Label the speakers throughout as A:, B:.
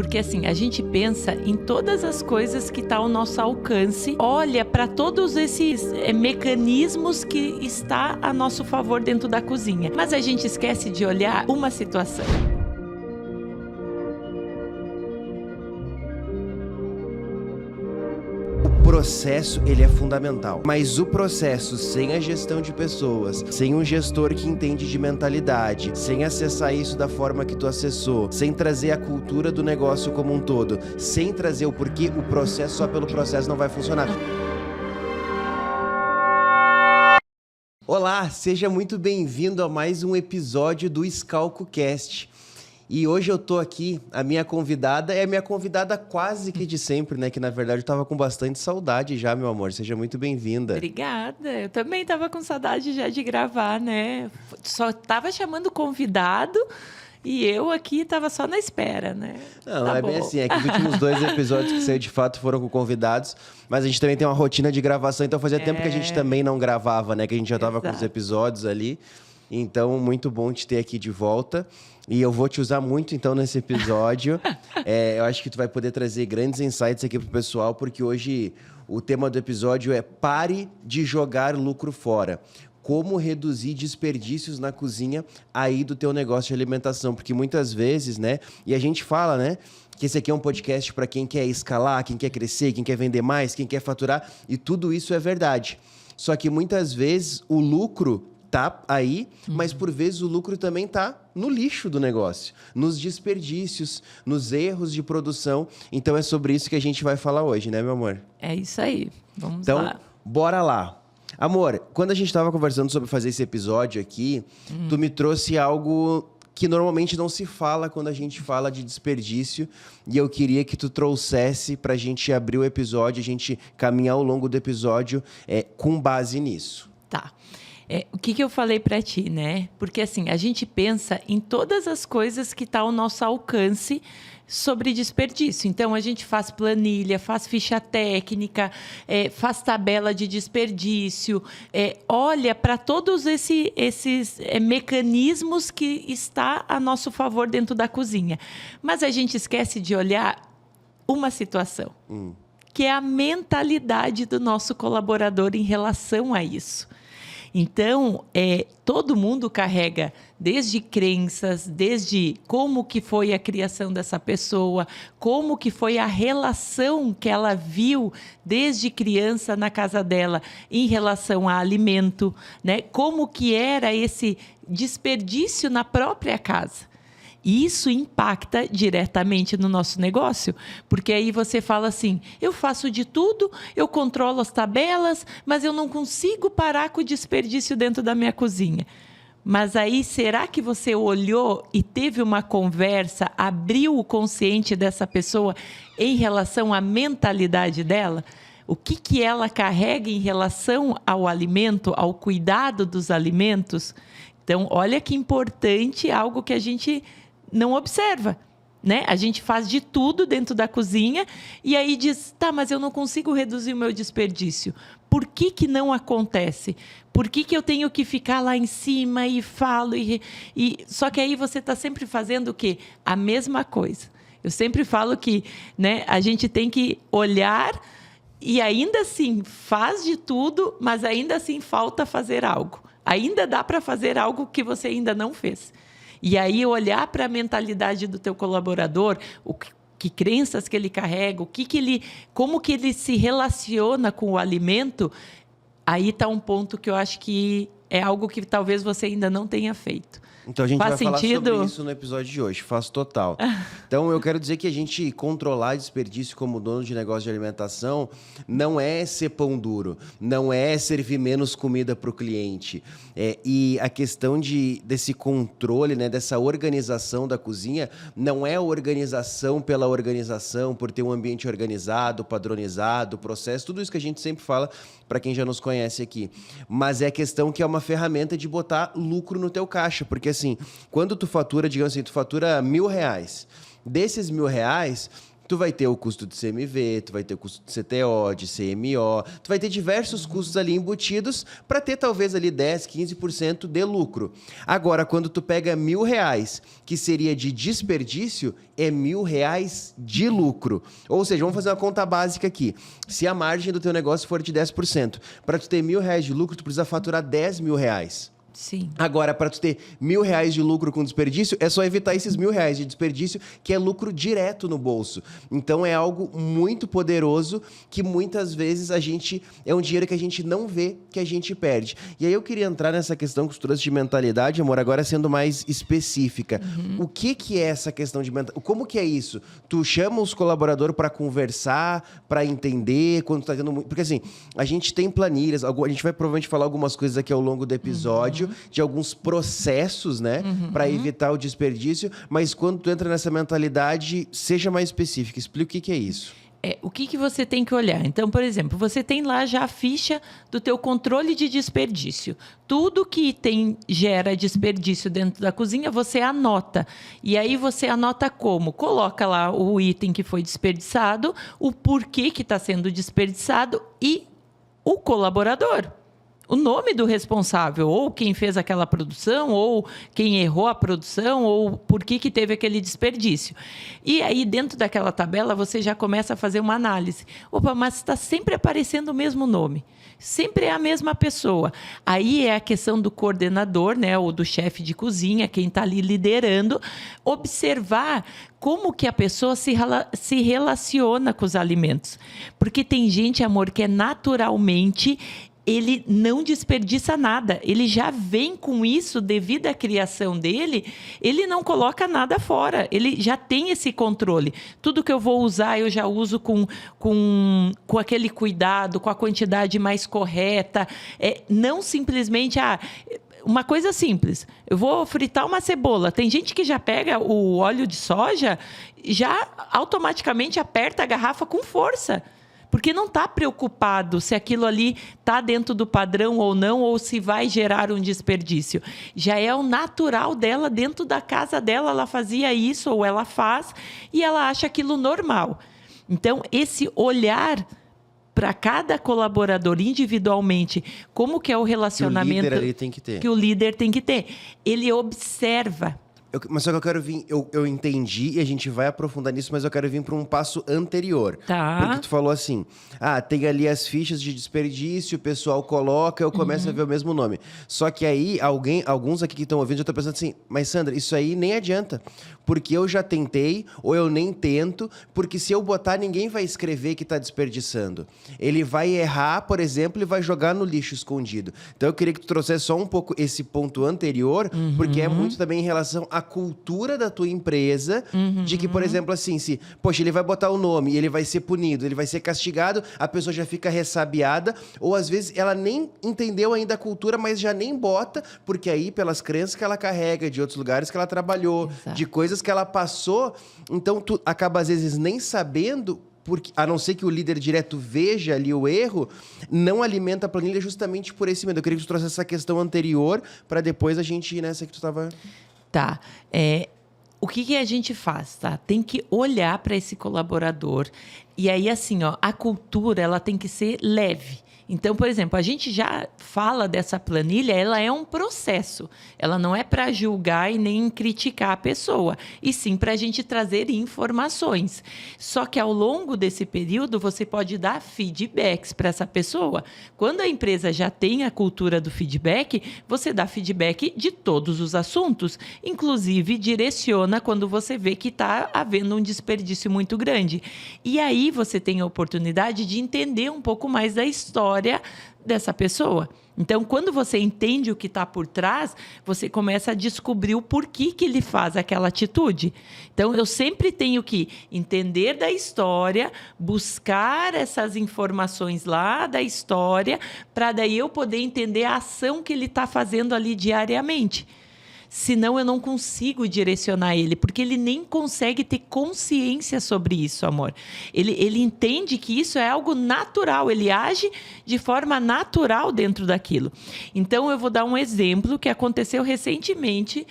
A: Porque assim, a gente pensa em todas as coisas que estão ao nosso alcance, olha para todos esses mecanismos que está a nosso favor dentro da cozinha. Mas a gente esquece de olhar uma situação.
B: O processo, ele é fundamental, mas o processo sem a gestão de pessoas, sem um gestor que entende de mentalidade, sem acessar isso da forma que tu acessou, sem trazer a cultura do negócio como um todo, sem trazer o porquê, o processo só pelo processo não vai funcionar. Olá, seja muito bem-vindo a mais um episódio do ScalcoCast. E hoje eu tô aqui, a minha convidada é a minha convidada quase que de sempre, né? Que na verdade eu tava com bastante saudade já, meu amor. Seja muito bem-vinda.
A: Obrigada. Eu também tava com saudade já de gravar, né? Só tava chamando convidado e eu aqui tava só na espera, né?
B: Não,
A: tá
B: é
A: bom.
B: bem assim. É que os últimos 2 episódios que saiu de fato foram com convidados, mas a gente também tem uma rotina de gravação, então fazia tempo que a gente também não gravava, né? Que a gente já tava com os episódios ali. Então, muito bom te ter aqui de volta. E eu vou te usar muito, então, nesse episódio. Eu acho que tu vai poder trazer grandes insights aqui pro pessoal, porque hoje o tema do episódio é pare de jogar lucro fora. Como reduzir desperdícios na cozinha aí do teu negócio de alimentação. Porque muitas vezes, né? E a gente fala, né? Que esse aqui é um podcast para quem quer escalar, quem quer crescer, quem quer vender mais, quem quer faturar. E tudo isso é verdade. Só que muitas vezes o lucro tá aí, mas por vezes o lucro também tá no lixo do negócio, nos desperdícios, nos erros de produção. Então é sobre isso que a gente vai falar hoje, né, meu amor?
A: É isso aí. Vamos
B: então,
A: lá.
B: Então, bora lá. Amor, quando a gente tava conversando sobre fazer esse episódio aqui, tu me trouxe algo que normalmente não se fala quando a gente fala de desperdício, e eu queria que tu trouxesse pra gente abrir o episódio, a gente caminhar ao longo do episódio com base nisso.
A: Tá. O que eu falei para ti, né? Porque assim, a gente pensa em todas as coisas que estão ao nosso alcance sobre desperdício. Então, a gente faz planilha, faz ficha técnica, faz tabela de desperdício, olha para todos esses mecanismos que está a nosso favor dentro da cozinha. Mas a gente esquece de olhar uma situação, que é a mentalidade do nosso colaborador em relação a isso. Então, todo mundo carrega desde crenças, desde como que foi a criação dessa pessoa, como que foi a relação que ela viu desde criança na casa dela em relação a alimento, né? Como que era esse desperdício na própria casa. E isso impacta diretamente no nosso negócio, porque aí você fala assim, eu faço de tudo, eu controlo as tabelas, mas eu não consigo parar com o desperdício dentro da minha cozinha. Mas aí, será que você olhou e teve uma conversa, abriu o consciente dessa pessoa em relação à mentalidade dela? O que ela carrega em relação ao alimento, ao cuidado dos alimentos? Então, olha que importante, algo que a gente não observa, né? A gente faz de tudo dentro da cozinha e aí diz, tá, mas eu não consigo reduzir o meu desperdício. Por que não acontece? Por que eu tenho que ficar lá em cima e falo? Só que aí você está sempre fazendo o quê? A mesma coisa. Eu sempre falo que, né, a gente tem que olhar e ainda assim faz de tudo, mas ainda assim falta fazer algo. Ainda dá para fazer algo que você ainda não fez. E aí olhar para a mentalidade do teu colaborador, que crenças que ele carrega, como que ele se relaciona com o alimento, aí está um ponto que eu acho que é algo que talvez você ainda não tenha feito.
B: Então a gente
A: Faz
B: vai falar
A: sentido?
B: sobre isso no episódio de hoje, faz total. Então eu quero dizer que a gente controlar desperdício como dono de negócio de alimentação não é ser pão duro, não é servir menos comida para o cliente. E a questão desse controle, né, dessa organização da cozinha, não é organização pela organização, por ter um ambiente organizado, padronizado, processo, tudo isso que a gente sempre fala para quem já nos conhece aqui. Mas é a questão que é uma ferramenta de botar lucro no teu caixa, porque assim, quando tu fatura, digamos assim, tu fatura R$1.000, desses R$1.000, tu vai ter o custo de CMV, tu vai ter o custo de CTO, de CMO, tu vai ter diversos custos ali embutidos para ter talvez ali 10, 15% de lucro. Agora, quando tu pega R$1.000, que seria de desperdício, é R$1.000 de lucro. Ou seja, vamos fazer uma conta básica aqui. Se a margem do teu negócio for de 10%, para tu ter R$1.000 de lucro, tu precisa faturar R$10.000.
A: Sim.
B: Agora, para tu ter R$1.000 de lucro com desperdício, é só evitar esses R$1.000 de desperdício, que é lucro direto no bolso. Então, é algo muito poderoso que muitas vezes é um dinheiro que a gente não vê, que a gente perde. E aí eu queria entrar nessa questão que tu trouxe de mentalidade, amor, agora sendo mais específica. O que é essa questão de mentalidade? Como que é isso? Tu chama os colaboradores para conversar, para entender, quando tu tá tendo muito... Porque assim, a gente tem planilhas, a gente vai provavelmente falar algumas coisas aqui ao longo do episódio, de alguns processos, né, para evitar o desperdício, mas quando tu entra nessa mentalidade, seja mais específica, explica o que é isso.
A: O que você tem que olhar? Então, por exemplo, você tem lá já a ficha do teu controle de desperdício. Tudo que gera desperdício dentro da cozinha, você anota. E aí você anota como? Coloca lá o item que foi desperdiçado, o porquê que está sendo desperdiçado e o colaborador. O nome do responsável, ou quem fez aquela produção, ou quem errou a produção, ou por que teve aquele desperdício. E aí, dentro daquela tabela, você já começa a fazer uma análise. Opa, mas está sempre aparecendo o mesmo nome. Sempre é a mesma pessoa. Aí é a questão do coordenador, né, ou do chefe de cozinha, quem está ali liderando, observar como que a pessoa se relaciona com os alimentos. Porque tem gente, amor, que é naturalmente... ele não desperdiça nada, ele já vem com isso devido à criação dele, ele não coloca nada fora, ele já tem esse controle. Tudo que eu vou usar, eu já uso com aquele cuidado, com a quantidade mais correta, não simplesmente... uma coisa simples, eu vou fritar uma cebola. Tem gente que já pega o óleo de soja, já automaticamente aperta a garrafa com força. Porque não está preocupado se aquilo ali está dentro do padrão ou não, ou se vai gerar um desperdício. Já é o natural dela, dentro da casa dela, ela fazia isso, ou ela faz, e ela acha aquilo normal. Então, esse olhar para cada colaborador individualmente, como que é o relacionamento
B: que o líder ali tem que ter.
A: Que o líder tem que ter. Ele observa.
B: Mas só que eu quero vir... Eu entendi e a gente vai aprofundar nisso, mas eu quero vir para um passo anterior.
A: Tá.
B: Porque tu falou assim, tem ali as fichas de desperdício, o pessoal coloca, eu começo a ver o mesmo nome. Só que aí, alguns aqui que estão ouvindo já estão pensando assim, mas Sandra, isso aí nem adianta. Porque eu já tentei, ou eu nem tento, porque se eu botar, ninguém vai escrever que está desperdiçando. Ele vai errar, por exemplo, e vai jogar no lixo escondido. Então eu queria que tu trouxesse só um pouco esse ponto anterior, porque é muito também em relação à cultura da tua empresa, de que, por exemplo, assim, poxa, ele vai botar o nome e ele vai ser punido, ele vai ser castigado, a pessoa já fica ressabiada, ou às vezes ela nem entendeu ainda a cultura, mas já nem bota, porque aí, pelas crenças que ela carrega, de outros lugares que ela trabalhou, exato, de coisas que ela passou, então tu acaba às vezes nem sabendo, porque, a não ser que o líder direto veja ali o erro, não alimenta a planilha justamente por esse medo. Eu queria que tu trouxesse essa questão anterior, para depois a gente ir nessa que tu estava...
A: Tá. O que a gente faz, tá? Tem que olhar para esse colaborador. E aí, assim, a cultura, ela tem que ser leve. Então, por exemplo, a gente já fala dessa planilha, ela é um processo. Ela não é para julgar e nem criticar a pessoa, e sim para a gente trazer informações. Só que ao longo desse período, você pode dar feedbacks para essa pessoa. Quando a empresa já tem a cultura do feedback, você dá feedback de todos os assuntos, inclusive direciona quando você vê que está havendo um desperdício muito grande. E aí você tem a oportunidade de entender um pouco mais da história dessa pessoa. Então, quando você entende o que está por trás, você começa a descobrir o porquê que ele faz aquela atitude. Então, eu sempre tenho que entender da história, buscar essas informações lá da história, para daí eu poder entender a ação que ele está fazendo ali diariamente. Senão eu não consigo direcionar ele, porque ele nem consegue ter consciência sobre isso, amor. Ele entende que isso é algo natural, ele age de forma natural dentro daquilo. Então, eu vou dar um exemplo que aconteceu recentemente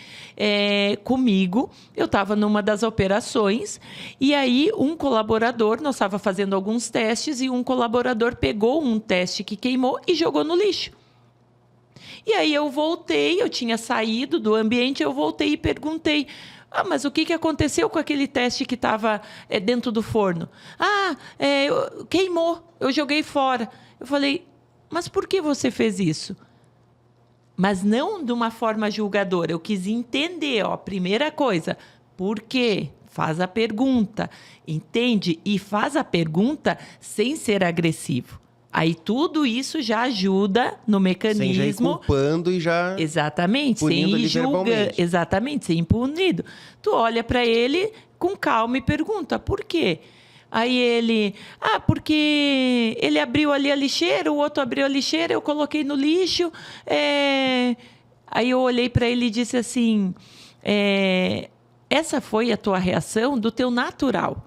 A: comigo. Eu estava numa das operações e aí um colaborador, nós estávamos fazendo alguns testes e um colaborador pegou um teste que queimou e jogou no lixo. E aí eu voltei, eu tinha saído do ambiente, eu voltei e perguntei: mas o que aconteceu com aquele teste que estava dentro do forno? Queimou, eu joguei fora. Eu falei: mas por que você fez isso? Mas não de uma forma julgadora, eu quis entender, primeira coisa, por quê? Faz a pergunta, entende? E faz a pergunta sem ser agressivo. Aí tudo isso já ajuda no mecanismo.
B: Sem já ir culpando e já...
A: Exatamente, sem ir julgando. Exatamente, sem ir punido. Tu olha para ele com calma e pergunta, por quê? Aí ele, porque ele abriu ali a lixeira, o outro abriu a lixeira, eu coloquei no lixo. Aí eu olhei para ele e disse assim, essa foi a tua reação do teu natural,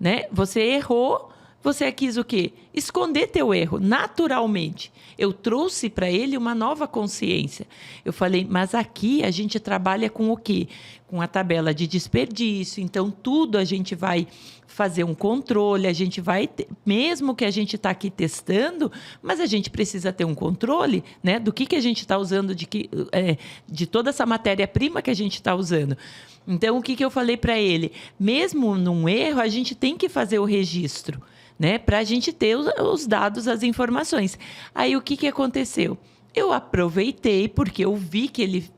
A: né? Você errou. Você quis o quê? Esconder teu erro, naturalmente. Eu trouxe para ele uma nova consciência. Eu falei, mas aqui a gente trabalha com o quê? Com a tabela de desperdício. Então, tudo a gente vai fazer um controle, a gente vai, mesmo que a gente está aqui testando, mas a gente precisa ter um controle, né, do que a gente está usando, de toda essa matéria-prima que a gente está usando. Então, o que eu falei para ele? Mesmo num erro, a gente tem que fazer o registro, né, para a gente ter os dados, as informações. Aí, o que aconteceu? Eu aproveitei, porque eu vi que ele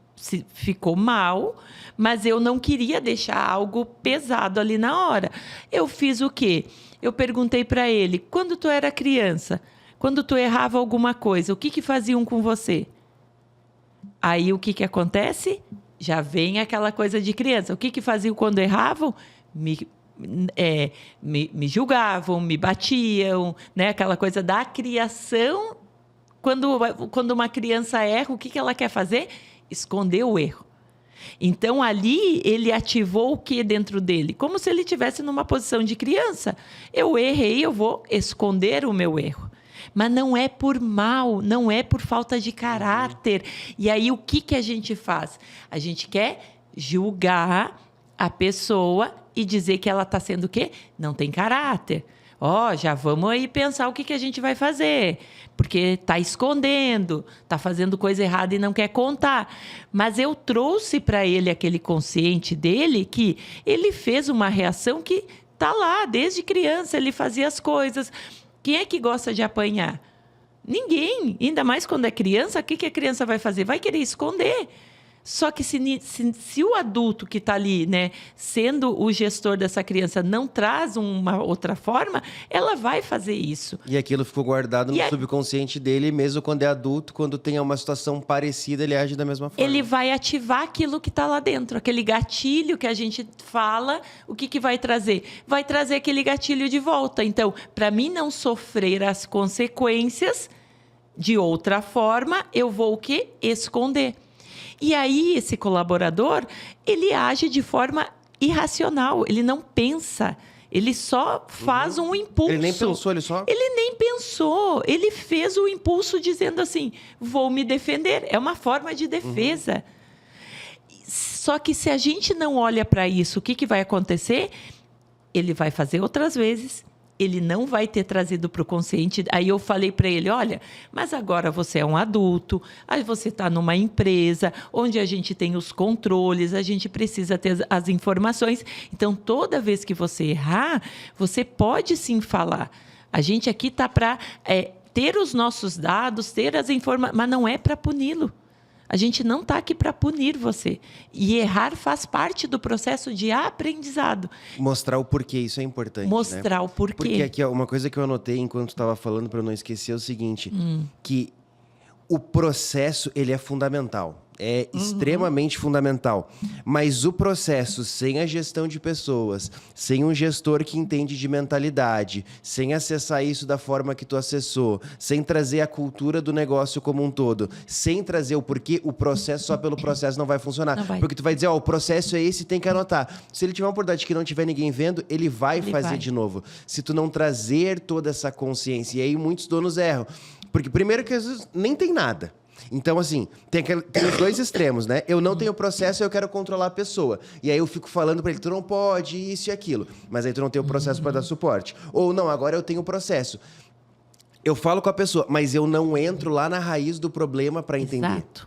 A: ficou mal, mas eu não queria deixar algo pesado ali na hora. Eu fiz o quê? Eu perguntei para ele, quando tu era criança, quando tu errava alguma coisa, o que faziam com você? Aí, o que acontece? Já vem aquela coisa de criança. O que faziam quando erravam? Me julgavam, me batiam, né? Aquela coisa da criação. Quando uma criança erra, o que ela quer fazer? Esconder o erro. Então, ali, ele ativou o que dentro dele? Como se ele estivesse numa posição de criança. Eu errei, eu vou esconder o meu erro. Mas não é por mal, não é por falta de caráter. E aí, o que a gente faz? A gente quer julgar a pessoa e dizer que ela está sendo o quê? Não tem caráter. Já vamos aí pensar o que a gente vai fazer. Porque está escondendo, está fazendo coisa errada e não quer contar. Mas eu trouxe para ele aquele consciente dele que ele fez uma reação que está lá, desde criança ele fazia as coisas. Quem é que gosta de apanhar? Ninguém. Ainda mais quando é criança, o que a criança vai fazer? Vai querer esconder. Só que se o adulto que está ali, né, sendo o gestor dessa criança, não traz uma outra forma, ela vai fazer isso.
B: E aquilo ficou guardado no subconsciente dele, mesmo quando é adulto, quando tem uma situação parecida, ele age da mesma forma.
A: Ele vai ativar aquilo que está lá dentro, aquele gatilho que a gente fala, o que vai trazer? Vai trazer aquele gatilho de volta. Então, para mim não sofrer as consequências de outra forma, eu vou o quê? Esconder. E aí, esse colaborador, ele age de forma irracional, ele não pensa, ele só faz um impulso.
B: Ele nem pensou,
A: Ele nem pensou, ele fez o impulso dizendo assim, vou me defender, é uma forma de defesa. Só que se a gente não olha para isso, o que vai acontecer? Ele vai fazer outras vezes. Ele não vai ter trazido para o consciente. Aí eu falei para ele, olha, mas agora você é um adulto, aí você está numa empresa onde a gente tem os controles, a gente precisa ter as informações. Então, toda vez que você errar, você pode sim falar. A gente aqui está para ter os nossos dados, ter as informações, mas não é para puni-lo. A gente não está aqui para punir você. E errar faz parte do processo de aprendizado.
B: Mostrar o porquê, isso é importante.
A: Mostrar, né? O porquê.
B: Porque aqui, uma coisa que eu anotei enquanto estava falando, para eu não esquecer, é o seguinte, que O processo, ele é fundamental. É extremamente fundamental. Mas o processo, sem a gestão de pessoas, sem um gestor que entende de mentalidade, sem acessar isso da forma que tu acessou, sem trazer a cultura do negócio como um todo, sem trazer o porquê, o processo só pelo processo não vai funcionar.
A: Não vai.
B: Porque tu vai dizer, o processo é esse, tem que anotar. Se ele tiver uma oportunidade que não tiver ninguém vendo, ele vai fazer de novo. Se tu não trazer toda essa consciência, e aí muitos donos erram. Porque primeiro que às vezes nem tem nada. Então, assim, tem os dois extremos, né? Eu não tenho processo e eu quero controlar a pessoa. E aí eu fico falando pra ele, tu não pode, isso e aquilo. Mas aí tu não tem o processo pra dar suporte. Ou não, agora eu tenho o processo. Eu falo com a pessoa, mas eu não entro lá na raiz do problema pra entender.
A: Exato.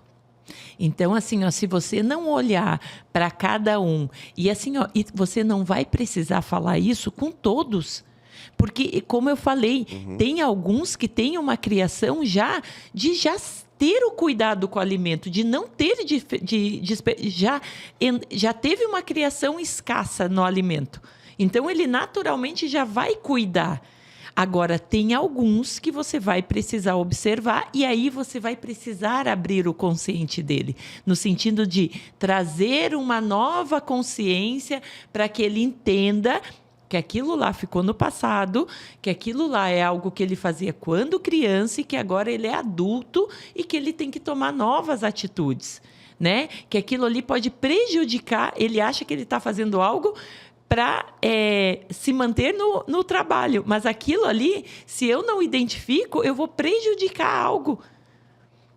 A: Então, assim, ó, se você não olhar para cada um, e assim, ó, e você não vai precisar falar isso com todos. Porque, como eu falei, tem alguns que têm uma criação já ter o cuidado com o alimento, de não ter já teve uma criação escassa no alimento. Então, ele naturalmente já vai cuidar. Agora, tem alguns que você vai precisar observar e aí você vai precisar abrir o consciente dele, no sentido de trazer uma nova consciência para que ele entenda que aquilo lá ficou no passado, que aquilo lá é algo que ele fazia quando criança e que agora ele é adulto e que ele tem que tomar novas atitudes, né? Que aquilo ali pode prejudicar, ele acha que ele está fazendo algo para se manter no trabalho, mas aquilo ali, se eu não identifico, eu vou prejudicar algo.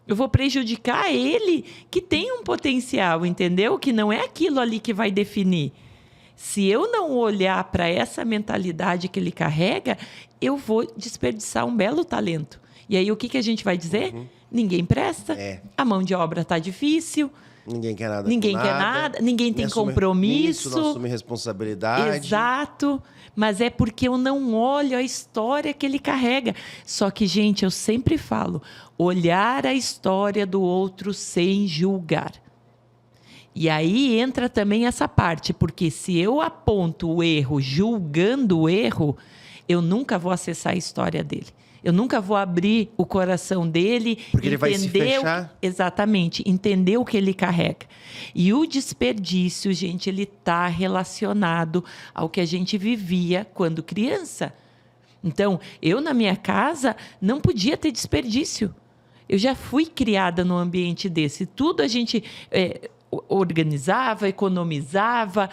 A: Eu vou prejudicar ele que tem um potencial, entendeu? Que não é aquilo ali que vai definir. Se eu não olhar para essa mentalidade que ele carrega, eu vou desperdiçar um belo talento. E aí, o que a gente vai dizer? Ninguém presta, a mão de obra está difícil.
B: Ninguém quer nada.
A: Ninguém tem compromisso.
B: Não assume responsabilidade.
A: Exato. Mas é porque eu não olho a história que ele carrega. Só que, gente, eu sempre falo, olhar a história do outro sem julgar. E aí entra também essa parte, porque se eu aponto o erro julgando o erro, eu nunca vou acessar a história dele. Eu nunca vou abrir o coração dele.
B: Porque ele vai se fechar.
A: Exatamente, entender o que ele carrega. E o desperdício, gente, ele está relacionado ao que a gente vivia quando criança. Então, eu na minha casa não podia ter desperdício. Eu já fui criada num ambiente desse. Tudo a gente organizava, economizava,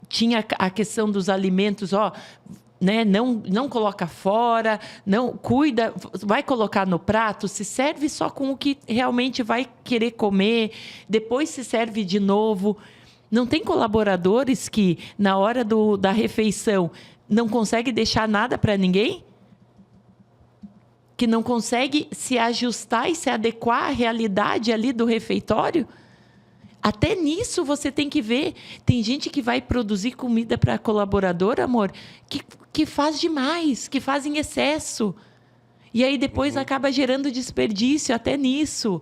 A: tinha a questão dos alimentos, né? Não coloca fora, não cuida, vai colocar no prato, se serve só com o que realmente vai querer comer, depois se serve de novo. Não tem colaboradores que, na hora da refeição, não consegue deixar nada para ninguém? Que não consegue se ajustar e se adequar à realidade ali do refeitório? Até nisso você tem que ver. Tem gente que vai produzir comida para colaborador, amor, que faz demais, que faz em excesso. E aí depois acaba gerando desperdício até nisso.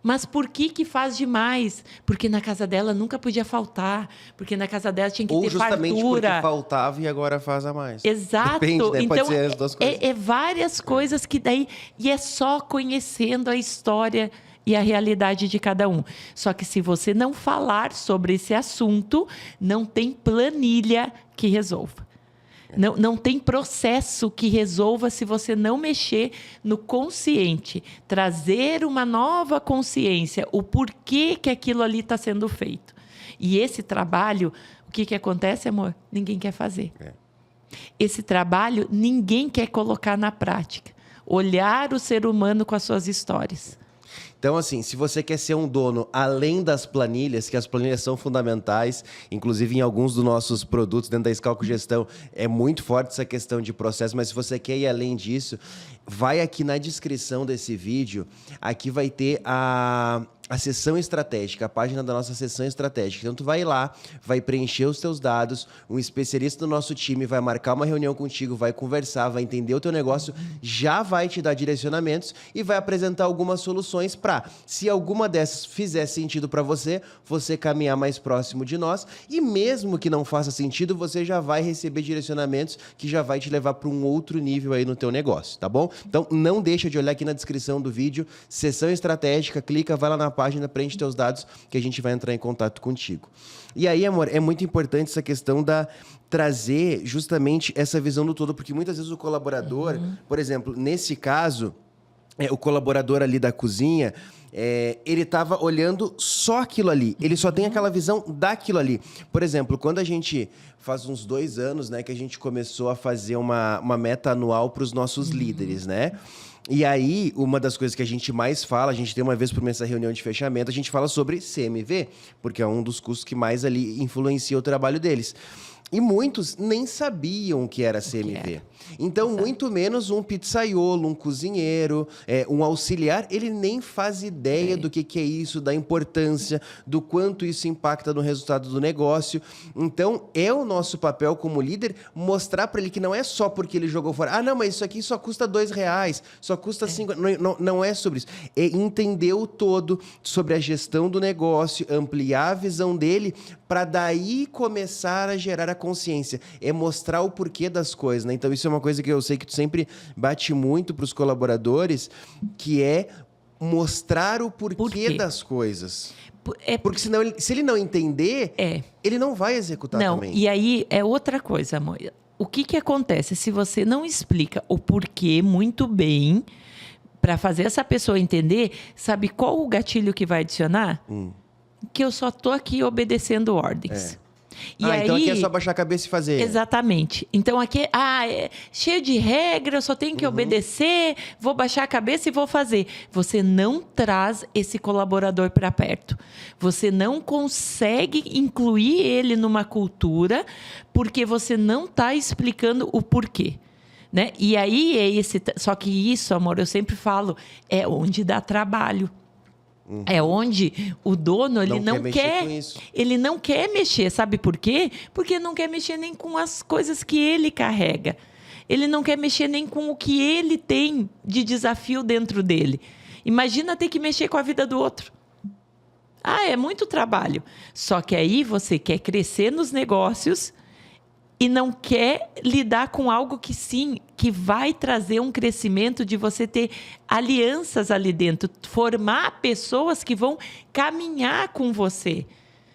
A: Mas por que faz demais? Porque na casa dela nunca podia faltar. Porque na casa dela tinha que ter fartura.
B: Ou justamente porque faltava e agora faz a mais.
A: Exato.
B: Depende, né?
A: Então,
B: pode ser as duas coisas.
A: É várias coisas que daí... E é só conhecendo a história e a realidade de cada um. Só que se você não falar sobre esse assunto, não tem planilha que resolva. Não tem processo que resolva se você não mexer no consciente. Trazer uma nova consciência, o porquê que aquilo ali está sendo feito. E esse trabalho, o que acontece, amor? Ninguém quer fazer. Esse trabalho, ninguém quer colocar na prática. Olhar o ser humano com as suas histórias.
B: Então, assim, se você quer ser um dono além das planilhas, que as planilhas são fundamentais, inclusive em alguns dos nossos produtos dentro da Scalco Gestão, é muito forte essa questão de processo, mas se você quer ir além disso, vai aqui na descrição desse vídeo, aqui vai ter a seção estratégica, a página da nossa seção estratégica. Então, tu vai lá, vai preencher os teus dados, um especialista do nosso time vai marcar uma reunião contigo, vai conversar, vai entender o teu negócio, já vai te dar direcionamentos e vai apresentar algumas soluções para, se alguma dessas fizer sentido para você, você caminhar mais próximo de nós, e mesmo que não faça sentido, você já vai receber direcionamentos que já vai te levar para um outro nível aí no teu negócio, tá bom? Então, não deixa de olhar aqui na descrição do vídeo, seção estratégica, clica, vai lá na página, preenche teus dados, que a gente vai entrar em contato contigo. E aí, amor, é muito importante essa questão da trazer justamente essa visão do todo, porque muitas vezes o colaborador, por exemplo, nesse caso, o colaborador ali da cozinha, ele estava olhando só aquilo ali. Ele só tem aquela visão daquilo ali. Por exemplo, quando a gente faz uns 2 anos, né, que a gente começou a fazer uma meta anual para os nossos líderes, né? E aí, uma das coisas que a gente mais fala, a gente tem uma vez por mês essa reunião de fechamento, a gente fala sobre CMV, porque é um dos custos que mais ali influencia o trabalho deles. E muitos nem sabiam o que era CMV. Então, muito menos um pizzaiolo, um cozinheiro, um auxiliar, ele nem faz ideia do que é isso, da importância, do quanto isso impacta no resultado do negócio. Então, é o nosso papel como líder mostrar para ele que não é só porque ele jogou fora. Ah, não, mas isso aqui só custa R$2, só custa 5. Não é sobre isso. É entender o todo sobre a gestão do negócio, ampliar a visão dele, para daí começar a gerar a consciência. É mostrar o porquê das coisas, né? Então, isso é uma coisa que eu sei que tu sempre bate muito para os colaboradores, que é mostrar o porquê das coisas. Porque senão, se ele não entender, ele não vai executar também.
A: E aí é outra coisa, amor. O que acontece se você não explica o porquê muito bem, para fazer essa pessoa entender, sabe qual o gatilho que vai adicionar? Que eu só tô aqui obedecendo ordens.
B: E aí, então aqui é só baixar a cabeça e fazer.
A: Exatamente. Então aqui é cheio de regra, eu só tenho que obedecer, vou baixar a cabeça e vou fazer. Você não traz esse colaborador para perto. Você não consegue incluir ele numa cultura porque você não está explicando o porquê. Né? E aí só que isso, amor, eu sempre falo, é onde dá trabalho. É onde o dono ele não quer mexer, sabe por quê? Porque não quer mexer nem com as coisas que ele carrega. Ele não quer mexer nem com o que ele tem de desafio dentro dele. Imagina ter que mexer com a vida do outro. É muito trabalho. Só que aí você quer crescer nos negócios e não quer lidar com algo que vai trazer um crescimento de você ter alianças ali dentro, formar pessoas que vão caminhar com você.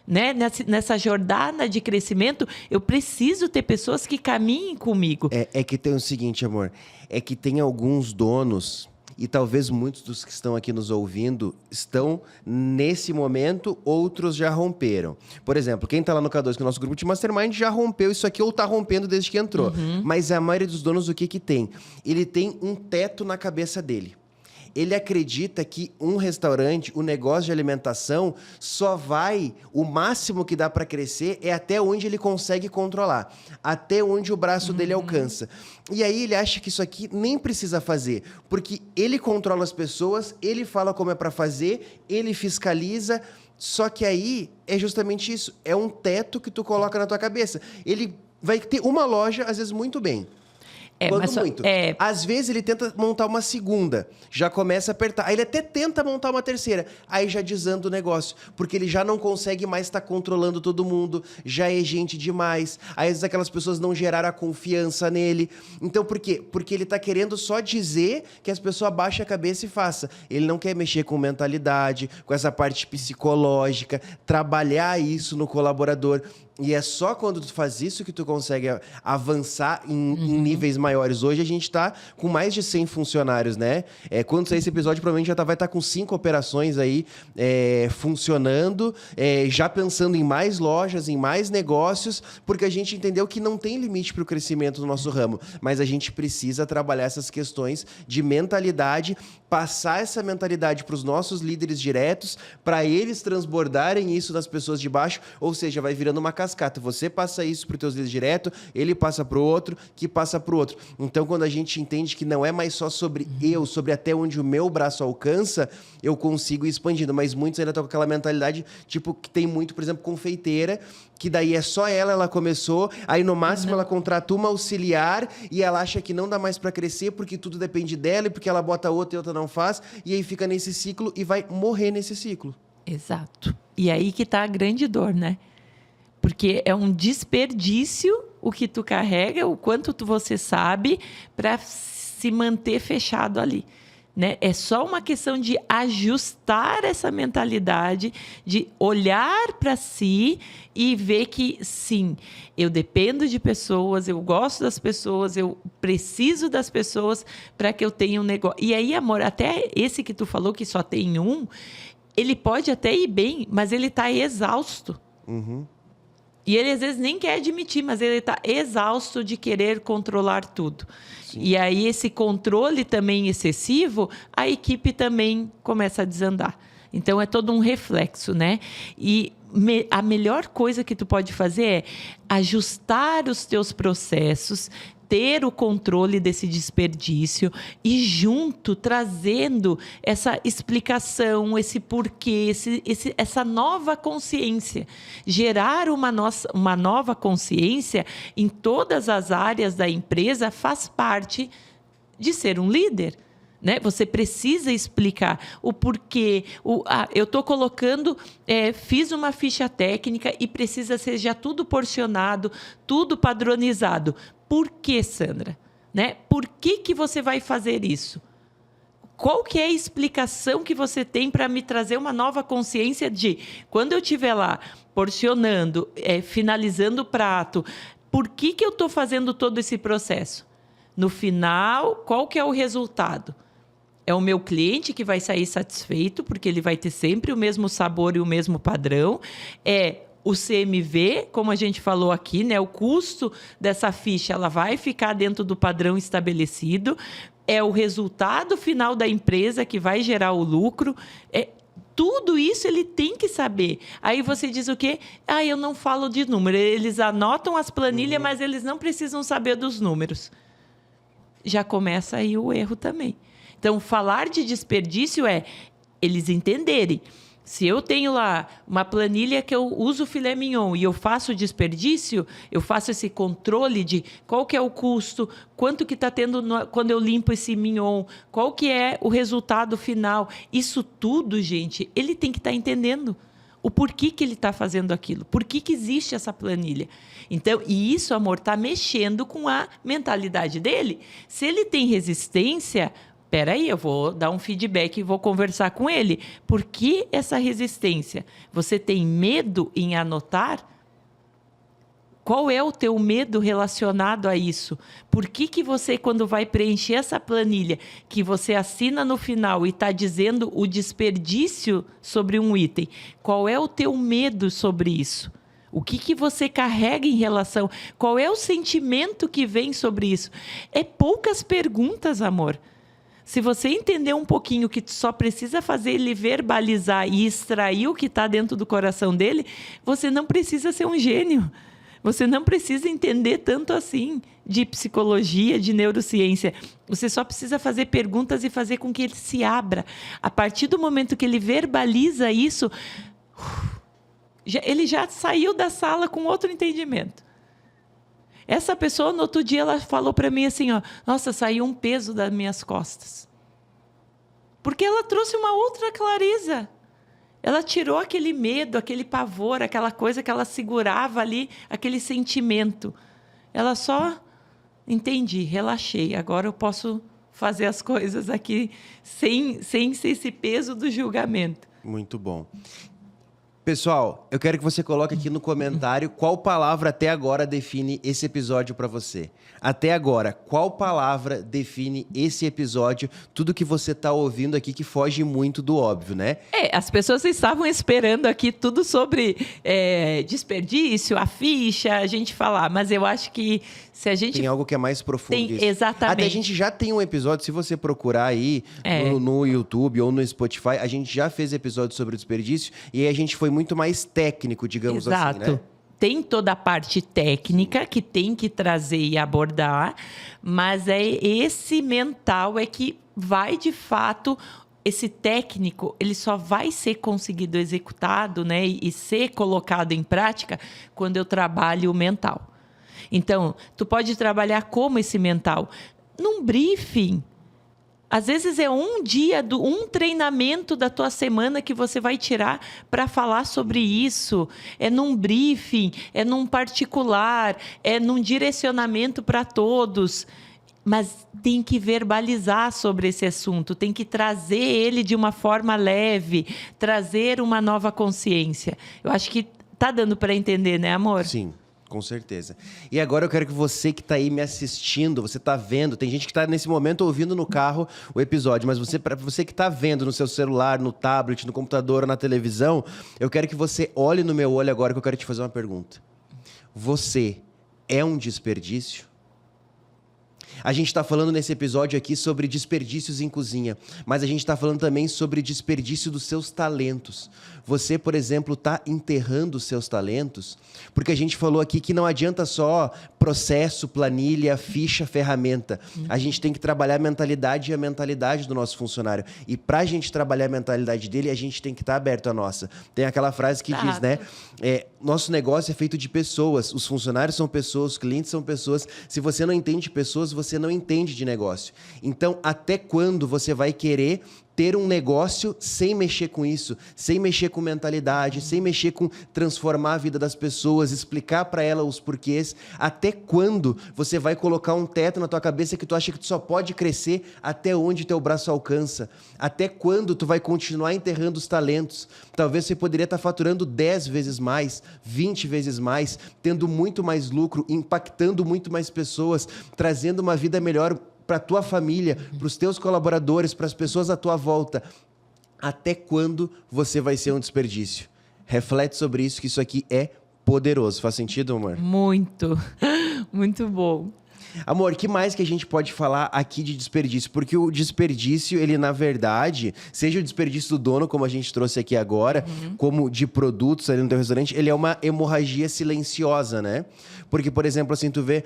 A: Né? Nessa jornada de crescimento, eu preciso ter pessoas que caminhem comigo.
B: É que tem o seguinte, amor, é que tem alguns donos, e talvez muitos dos que estão aqui nos ouvindo estão nesse momento, outros já romperam. Por exemplo, quem está lá no K2, que é o nosso grupo de Mastermind, já rompeu isso aqui ou está rompendo desde que entrou. Mas a maioria dos donos, o que tem? Ele tem um teto na cabeça dele. Ele acredita que um restaurante, um negócio de alimentação, só vai, o máximo que dá para crescer é até onde ele consegue controlar, até onde o braço dele alcança. E aí ele acha que isso aqui nem precisa fazer, porque ele controla as pessoas, ele fala como é para fazer, ele fiscaliza, só que aí é justamente isso, é um teto que tu coloca na tua cabeça. Ele vai ter uma loja, às vezes, muito bem. Às vezes ele tenta montar uma segunda, já começa a apertar. Aí ele até tenta montar uma terceira, aí já desanda o negócio, porque ele já não consegue mais estar controlando todo mundo, já é gente demais. Aí às vezes aquelas pessoas não geraram a confiança nele. Então por quê? Porque ele está querendo só dizer que as pessoas baixem a cabeça e façam. Ele não quer mexer com mentalidade, com essa parte psicológica, trabalhar isso no colaborador. E é só quando tu faz isso que tu consegue avançar em níveis maiores. Hoje a gente tá com mais de 100 funcionários, né? Quando sair esse episódio, provavelmente já vai estar com 5 operações aí funcionando, já pensando em mais lojas, em mais negócios, porque a gente entendeu que não tem limite para o crescimento do nosso ramo, mas a gente precisa trabalhar essas questões de mentalidade, passar essa mentalidade para os nossos líderes diretos, para eles transbordarem isso nas pessoas de baixo, ou seja, vai virando uma cascata. Você passa isso para os teus líderes direto, ele passa para o outro, que passa para o outro. Então, quando a gente entende que não é mais só sobre eu, sobre até onde o meu braço alcança, eu consigo ir expandindo. Mas muitos ainda estão com aquela mentalidade, tipo, que tem muito, por exemplo, confeiteira, que daí é só ela começou, aí no máximo ela contrata uma auxiliar e ela acha que não dá mais para crescer porque tudo depende dela e porque ela bota outra e outra não faz, e aí fica nesse ciclo e vai morrer nesse ciclo.
A: Exato. E aí que tá a grande dor, né? Porque é um desperdício o que tu carrega, o quanto você sabe para se manter fechado ali. Né? É só uma questão de ajustar essa mentalidade, de olhar para si e ver que, sim, eu dependo de pessoas, eu gosto das pessoas, eu preciso das pessoas para que eu tenha um negócio. E aí, amor, até esse que tu falou que só tem um, ele pode até ir bem, mas ele está exausto.
B: Uhum.
A: E ele, às vezes, nem quer admitir, mas ele está exausto de querer controlar tudo. Sim. E aí, esse controle também excessivo, a equipe também começa a desandar. Então, é todo um reflexo, né? E a melhor coisa que tu pode fazer é ajustar os teus processos, ter o controle desse desperdício e junto trazendo essa explicação, esse porquê, essa nova consciência. Gerar uma nova consciência em todas as áreas da empresa faz parte de ser um líder. Né? Você precisa explicar o porquê. Eu estou colocando, fiz uma ficha técnica e precisa ser já tudo porcionado, tudo padronizado. Por que, Sandra? Né? Por que você vai fazer isso? Qual que é a explicação que você tem para me trazer uma nova consciência de, quando eu estiver lá porcionando, finalizando o prato, por que eu estou fazendo todo esse processo? No final, qual que é o resultado? É o meu cliente que vai sair satisfeito, porque ele vai ter sempre o mesmo sabor e o mesmo padrão. É o CMV, como a gente falou aqui, né? O custo dessa ficha ela vai ficar dentro do padrão estabelecido. É o resultado final da empresa que vai gerar o lucro. Tudo isso ele tem que saber. Aí você diz o quê? Eu não falo de número. Eles anotam as planilhas, mas eles não precisam saber dos números. Já começa aí o erro também. Então, falar de desperdício é eles entenderem. Se eu tenho lá uma planilha que eu uso filé mignon e eu faço desperdício, eu faço esse controle de qual que é o custo, quanto que está tendo quando eu limpo esse mignon, qual que é o resultado final. Isso tudo, gente, ele tem que estar entendendo o porquê que ele está fazendo aquilo, por que existe essa planilha. Então, e isso, amor, está mexendo com a mentalidade dele. Se ele tem resistência... Peraí, eu vou dar um feedback e vou conversar com ele. Por que essa resistência? Você tem medo em anotar? Qual é o teu medo relacionado a isso? Por que você, quando vai preencher essa planilha, que você assina no final e está dizendo o desperdício sobre um item, qual é o teu medo sobre isso? O que você carrega em relação? Qual é o sentimento que vem sobre isso? É poucas perguntas, amor. Se você entender um pouquinho que só precisa fazer ele verbalizar e extrair o que está dentro do coração dele, você não precisa ser um gênio. Você não precisa entender tanto assim de psicologia, de neurociência. Você só precisa fazer perguntas e fazer com que ele se abra. A partir do momento que ele verbaliza isso, ele já saiu da sala com outro entendimento. Essa pessoa, no outro dia, ela falou para mim assim, nossa, saiu um peso das minhas costas. Porque ela trouxe uma outra clareza. Ela tirou aquele medo, aquele pavor, aquela coisa que ela segurava ali, aquele sentimento. Ela só, entendi, relaxei, agora eu posso fazer as coisas aqui sem esse peso do julgamento.
B: Muito bom. Pessoal, eu quero que você coloque aqui no comentário qual palavra até agora define esse episódio para você. Até agora, qual palavra define esse episódio? Tudo que você está ouvindo aqui que foge muito do óbvio, né?
A: As pessoas estavam esperando aqui tudo sobre desperdício, a ficha, a gente falar. Mas eu acho que se a gente...
B: Tem algo que é mais profundo.
A: Exatamente.
B: Até a gente já tem um episódio, se você procurar aí no YouTube ou no Spotify, a gente já fez episódio sobre o desperdício e aí a gente foi muito mais técnico, digamos assim, né?
A: tem toda a parte técnica que tem que trazer e abordar, mas esse mental é que vai, de fato, esse técnico, ele só vai ser conseguido executado, né, e ser colocado em prática quando eu trabalho o mental. Então, tu pode trabalhar como esse mental? Num briefing. Às vezes é um dia, um treinamento da tua semana que você vai tirar para falar sobre isso. É num briefing, é num particular, é num direcionamento para todos. Mas tem que verbalizar sobre esse assunto, tem que trazer ele de uma forma leve, trazer uma nova consciência. Eu acho que tá dando para entender, né, amor?
B: Sim. Com certeza. E agora eu quero que você que está aí me assistindo, você está vendo, tem gente que está nesse momento ouvindo no carro o episódio, mas para você que está vendo no seu celular, no tablet, no computador ou na televisão, eu quero que você olhe no meu olho agora que eu quero te fazer uma pergunta. Você é um desperdício? A gente está falando nesse episódio aqui sobre desperdícios em cozinha, mas a gente está falando também sobre desperdício dos seus talentos. Você, por exemplo, está enterrando os seus talentos? Porque a gente falou aqui que não adianta só processo, planilha, ficha, ferramenta. A gente tem que trabalhar a mentalidade e a mentalidade do nosso funcionário. E para a gente trabalhar a mentalidade dele, a gente tem que estar aberto à nossa. Tem aquela frase que diz, né? Nosso negócio é feito de pessoas. Os funcionários são pessoas, os clientes são pessoas. Se você não entende pessoas, você não entende de negócio. Então, até quando você vai querer ter um negócio sem mexer com isso, sem mexer com mentalidade, sem mexer com transformar a vida das pessoas, explicar para elas os porquês? Até quando você vai colocar um teto na tua cabeça que tu acha que tu só pode crescer até onde teu braço alcança? Até quando tu vai continuar enterrando os talentos? Talvez você poderia estar faturando 10 vezes mais, 20 vezes mais, tendo muito mais lucro, impactando muito mais pessoas, trazendo uma vida melhor para a tua família, para os teus colaboradores, para as pessoas à tua volta. Até quando você vai ser um desperdício? Reflete sobre isso, que isso aqui é poderoso. Faz sentido, amor?
A: Muito. Muito bom.
B: Amor, o que mais que a gente pode falar aqui de desperdício? Porque o desperdício, ele na verdade, seja o desperdício do dono, como a gente trouxe aqui agora, como de produtos ali no teu restaurante, ele é uma hemorragia silenciosa, né? Porque, por exemplo, assim, tu vê,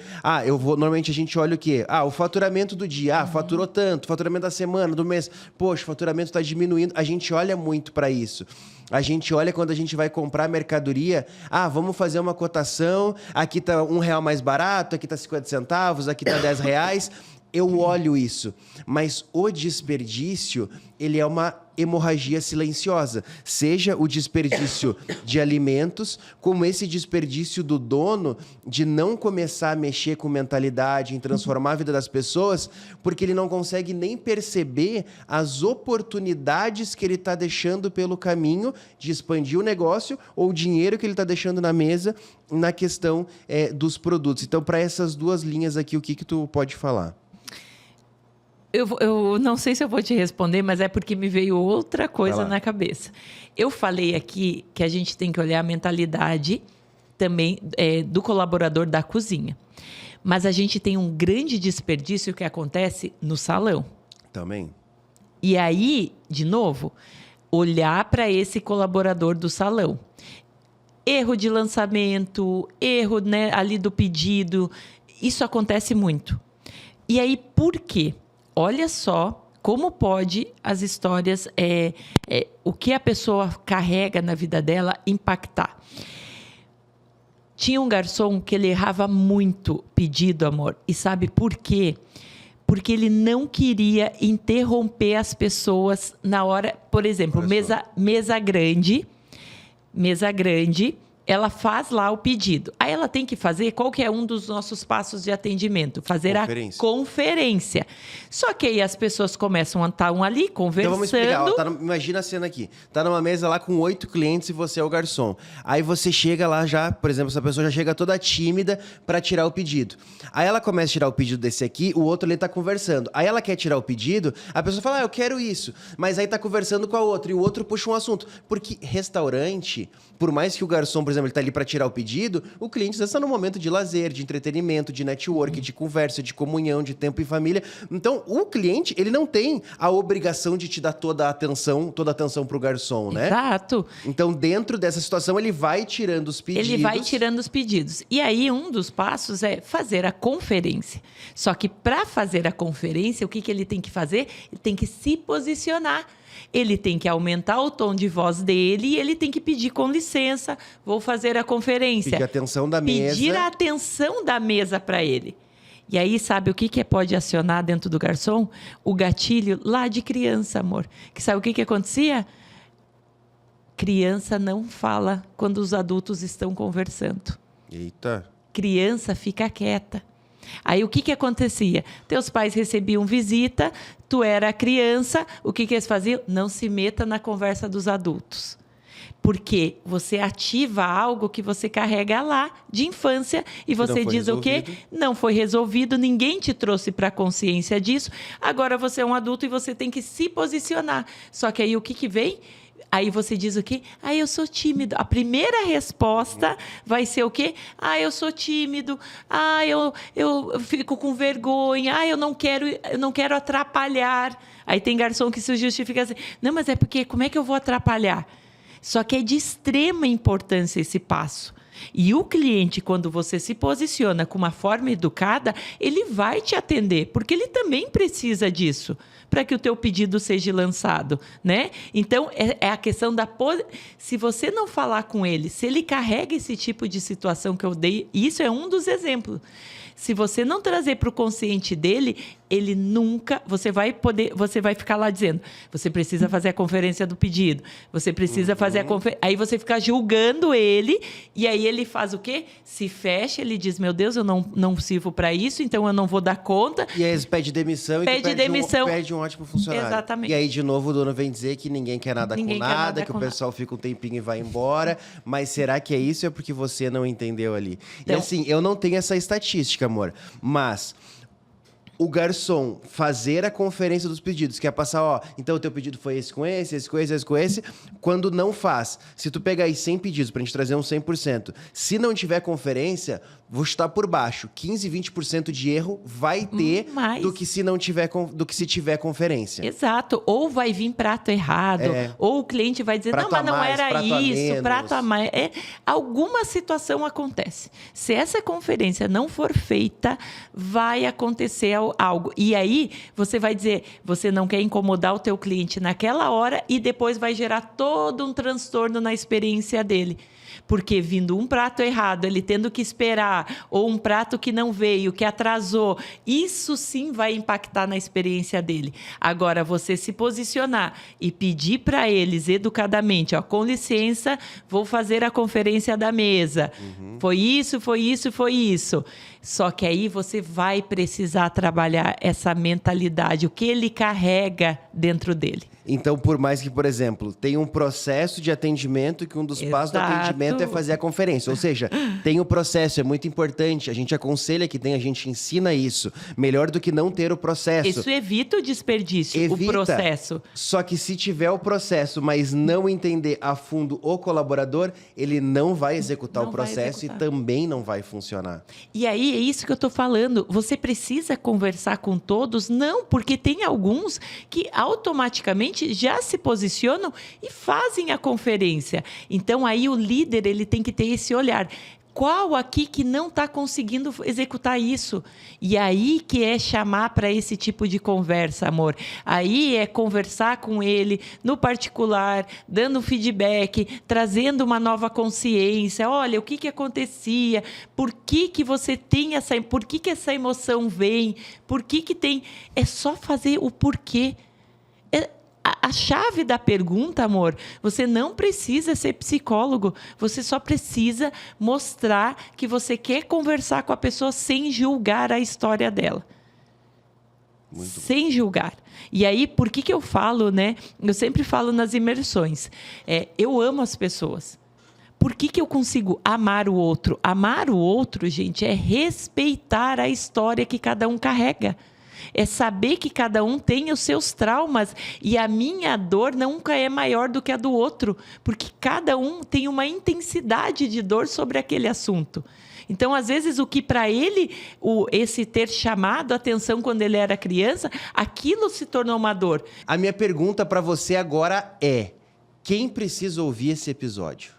B: normalmente a gente olha o quê? O faturamento do dia, faturou tanto, faturamento da semana, do mês, poxa, o faturamento está diminuindo. A gente olha muito para isso. A gente olha quando a gente vai comprar mercadoria, vamos fazer uma cotação, aqui tá R$1 mais barato, aqui tá 50 centavos, aqui tá R$10. Eu olho isso, mas o desperdício, ele é uma hemorragia silenciosa. Seja o desperdício de alimentos, como esse desperdício do dono de não começar a mexer com mentalidade, em transformar a vida das pessoas, porque ele não consegue nem perceber as oportunidades que ele está deixando pelo caminho de expandir o negócio ou o dinheiro que ele está deixando na mesa na questão dos produtos. Então, para essas duas linhas aqui, o que tu pode falar?
A: Eu não sei se eu vou te responder, mas é porque me veio outra coisa na cabeça. Eu falei aqui que a gente tem que olhar a mentalidade também do colaborador da cozinha. Mas a gente tem um grande desperdício que acontece no salão.
B: Também.
A: E aí, de novo, olhar para esse colaborador do salão. Erro de lançamento, erro, né, ali do pedido. Isso acontece muito. E aí, por quê? Olha só como pode as histórias, o que a pessoa carrega na vida dela impactar. Tinha um garçom que ele errava muito pedido, amor. E sabe por quê? Porque ele não queria interromper as pessoas na hora... Por exemplo, mesa grande, ela faz lá o pedido. Aí ela tem que fazer, qual que é um dos nossos passos de atendimento? Fazer a conferência. Só que aí as pessoas começam a estar ali conversando.
B: Então vamos explicar. Imagina a cena aqui. Tá numa mesa lá com 8 clientes e você é o garçom. Aí você chega lá já, por exemplo, essa pessoa já chega toda tímida para tirar o pedido. Aí ela começa a tirar o pedido desse aqui, o outro ali tá conversando. Aí ela quer tirar o pedido, a pessoa fala, eu quero isso. Mas aí tá conversando com a outra e o outro puxa um assunto. Porque restaurante, por mais que o garçom, por exemplo, exemplo, ele está ali para tirar o pedido, o cliente está no momento de lazer, de entretenimento, de network, de conversa, de comunhão, de tempo em família. Então, o cliente, ele não tem a obrigação de te dar toda a atenção para o garçom, né?
A: Exato.
B: Então, dentro dessa situação, ele vai tirando os pedidos.
A: Ele vai tirando os pedidos. E aí, um dos passos é fazer a conferência. Só que para fazer a conferência, o que ele tem que fazer? Ele tem que se posicionar. Ele tem que aumentar o tom de voz dele e ele tem que pedir com licença, vou fazer a conferência.
B: Pedir a atenção da mesa.
A: Pedir a atenção da mesa para ele. E aí, sabe o que pode acionar dentro do garçom? O gatilho lá de criança, amor. Que sabe o que acontecia? Criança não fala quando os adultos estão conversando.
B: Eita.
A: Criança fica quieta. Aí o que acontecia? Teus pais recebiam visita, tu era criança, o que eles faziam? Não se meta na conversa dos adultos. Porque você ativa algo que você carrega lá de infância e você diz resolvido. O quê? Não foi resolvido, ninguém te trouxe para a consciência disso. Agora você é um adulto e você tem que se posicionar. Só que aí o que vem? Aí você diz o quê? Eu sou tímido. A primeira resposta vai ser o quê? Eu sou tímido. Eu fico com vergonha. Eu não quero atrapalhar. Aí tem garçom que se justifica assim. Não, mas é porque como é que eu vou atrapalhar? Só que é de extrema importância esse passo. E o cliente, quando você se posiciona com uma forma educada, ele vai te atender, porque ele também precisa disso para que o teu pedido seja lançado, né? Então, é a questão da... Se você não falar com ele, se ele carrega esse tipo de situação que eu dei, isso é um dos exemplos. Se você não trazer para o consciente dele, ele nunca... Você vai ficar lá dizendo, você precisa fazer a conferência do pedido, você precisa fazer a conferência... Aí você fica julgando ele, e aí ele faz o quê? Se fecha, ele diz, meu Deus, eu não sirvo para isso, então eu não vou dar conta.
B: E aí pede demissão perde um ótimo funcionário.
A: Exatamente.
B: E aí, de novo, o dono vem dizer que ninguém quer nada com nada, que o pessoal fica um tempinho e vai embora. Mas será que é isso ou é porque você não entendeu ali? Então, e assim, eu não tenho essa estatística, amor, mas o garçom fazer a conferência dos pedidos, que é passar, então o teu pedido foi esse com esse, esse com esse, esse com esse, quando não faz, se tu pegar aí 100 pedidos pra gente trazer um 100%, se não tiver conferência, vou chutar por baixo, 15, 20% de erro vai ter do que se tiver conferência.
A: Exato, ou vai vir prato errado, ou o cliente vai dizer,
B: prato
A: não, mas não
B: mais,
A: era isso, prato a mais. Alguma situação acontece. Se essa conferência não for feita, vai acontecer algo. E aí, você vai dizer, você não quer incomodar o teu cliente naquela hora e depois vai gerar todo um transtorno na experiência dele. Porque vindo um prato errado, ele tendo que esperar, ou um prato que não veio, que atrasou, isso sim vai impactar na experiência dele. Agora, você se posicionar e pedir para eles educadamente, com licença, vou fazer a conferência da mesa. Foi isso, foi isso, foi isso. Só que aí você vai precisar trabalhar essa mentalidade, o que ele carrega dentro dele.
B: Então, por mais que, por exemplo, tenha um processo de atendimento que um dos passos do atendimento é fazer a conferência. Ou seja, tem o processo, é muito importante. A gente aconselha que tenha, a gente ensina isso. Melhor do que não ter o processo.
A: Isso evita o desperdício, o processo.
B: Só que se tiver o processo, mas não entender a fundo o colaborador, ele não vai executar o processo e também não vai funcionar.
A: E aí, é isso que eu estou falando. Você precisa conversar com todos? Não, porque tem alguns que automaticamente já se posicionam e fazem a conferência. Então, aí o líder ele tem que ter esse olhar. Qual aqui que não está conseguindo executar isso? E aí que é chamar para esse tipo de conversa, amor. Aí é conversar com ele no particular, dando feedback, trazendo uma nova consciência. Olha, o que acontecia? Por que você tem essa... Por que essa emoção vem? Por que tem... É só fazer o porquê. A chave da pergunta, amor, você não precisa ser psicólogo, você só precisa mostrar que você quer conversar com a pessoa sem julgar a história dela. Sem julgar. E aí, por que eu falo, né? Eu sempre falo nas imersões. Eu amo as pessoas. Por que eu consigo amar o outro? Amar o outro, gente, é respeitar a história que cada um carrega. É saber que cada um tem os seus traumas e a minha dor nunca é maior do que a do outro, porque cada um tem uma intensidade de dor sobre aquele assunto. Então, às vezes, o que para ele, esse ter chamado a atenção quando ele era criança, aquilo se tornou uma dor.
B: A minha pergunta para você agora é: quem precisa ouvir esse episódio?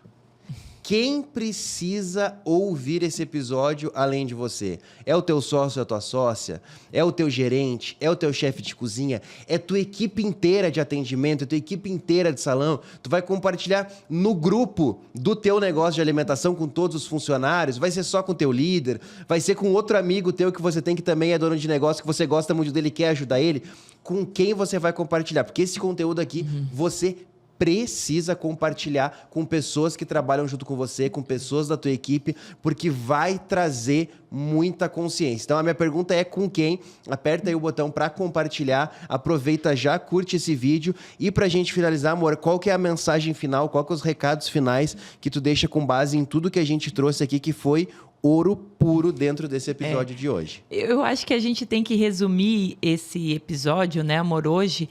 B: Quem precisa ouvir esse episódio além de você? É o teu sócio, a tua sócia? É o teu gerente? É o teu chefe de cozinha? É tua equipe inteira de atendimento? É tua equipe inteira de salão? Tu vai compartilhar no grupo do teu negócio de alimentação com todos os funcionários? Vai ser só com o teu líder? Vai ser com outro amigo teu que você tem que também é dono de negócio, que você gosta muito dele e quer ajudar ele? Com quem você vai compartilhar? Porque esse conteúdo aqui, você precisa compartilhar com pessoas que trabalham junto com você, com pessoas da tua equipe, porque vai trazer muita consciência. Então a minha pergunta é com quem? Aperta aí o botão para compartilhar, aproveita já, curte esse vídeo e pra gente finalizar, amor, qual que é a mensagem final, qual que é os recados finais que tu deixa com base em tudo que a gente trouxe aqui, que foi ouro puro dentro desse episódio de hoje?
A: Eu acho que a gente tem que resumir esse episódio, né, amor, hoje,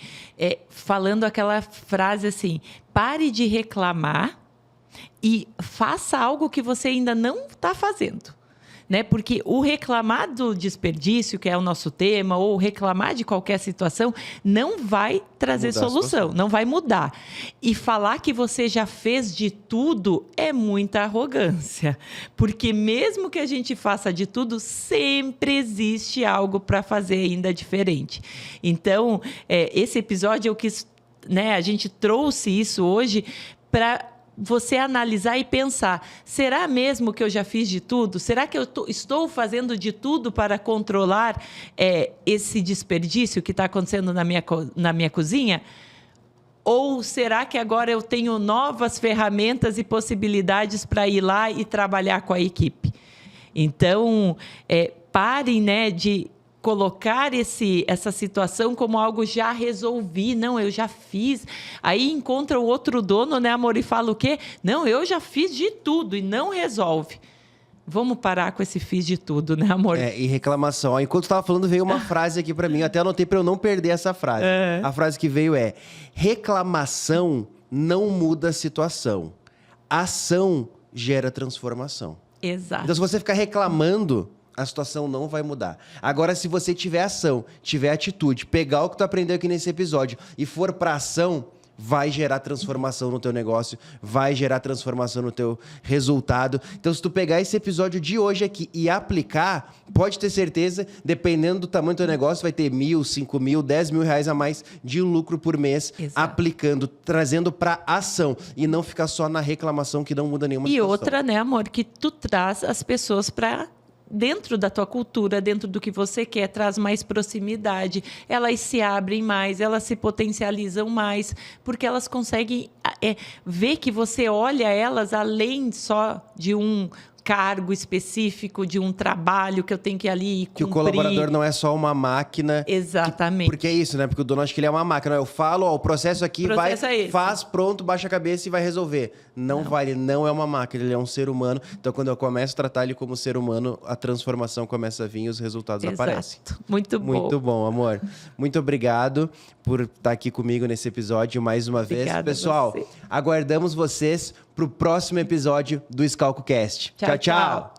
A: falando aquela frase assim: pare de reclamar e faça algo que você ainda não está fazendo. Né? Porque o reclamar do desperdício, que é o nosso tema, ou reclamar de qualquer situação, não vai trazer solução, não vai mudar. E falar que você já fez de tudo é muita arrogância. Porque mesmo que a gente faça de tudo, sempre existe algo para fazer ainda diferente. Então, esse episódio eu quis, né, a gente trouxe isso hoje para você analisar e pensar: será mesmo que eu já fiz de tudo? Será que eu estou fazendo de tudo para controlar esse desperdício que está acontecendo na minha cozinha? Ou será que agora eu tenho novas ferramentas e possibilidades para ir lá e trabalhar com a equipe? Então, parem, né, de colocar essa situação como algo já resolvi. Não, eu já fiz. Aí encontra o outro dono, né, amor, e fala o quê? Não, eu já fiz de tudo e não resolve. Vamos parar com esse fiz de tudo, né, amor?
B: E reclamação. Ó, enquanto tu tava falando, veio uma frase aqui pra mim. Eu até anotei pra eu não perder essa frase. A frase que veio é: reclamação não muda a situação. Ação gera transformação.
A: Exato.
B: Então, se você ficar reclamando, a situação não vai mudar. Agora, se você tiver ação, tiver atitude, pegar o que tu aprendeu aqui nesse episódio e for pra ação, vai gerar transformação no teu negócio, vai gerar transformação no teu resultado. Então, se tu pegar esse episódio de hoje aqui e aplicar, pode ter certeza, dependendo do tamanho do teu negócio, vai ter 1.000, 5.000, 10 mil reais a mais de lucro por mês.
A: Exato.
B: Aplicando, trazendo pra ação e não ficar só na reclamação que não muda nenhuma situação.
A: E outra, né, amor, que tu traz as pessoas para dentro da tua cultura, dentro do que você quer, traz mais proximidade, elas se abrem mais, elas se potencializam mais, porque elas conseguem ver que você olha elas além só de um cargo específico, de um trabalho que eu tenho que ir ali cumprir.
B: Que o colaborador não é só uma máquina.
A: Exatamente.
B: Porque é isso, né? Porque o dono acha que ele é uma máquina. Eu falo, ó, o processo aqui faz, pronto, baixa a cabeça e vai resolver. Não vai, ele não é uma máquina, ele é um ser humano. Então, quando eu começo a tratar ele como ser humano, a transformação começa a vir e os resultados aparecem.
A: Muito bom.
B: Muito bom, amor. Muito obrigado por estar aqui comigo nesse episódio mais uma vez. Pessoal, aguardamos vocês pro próximo episódio do ScalcoCast. Tchau, tchau.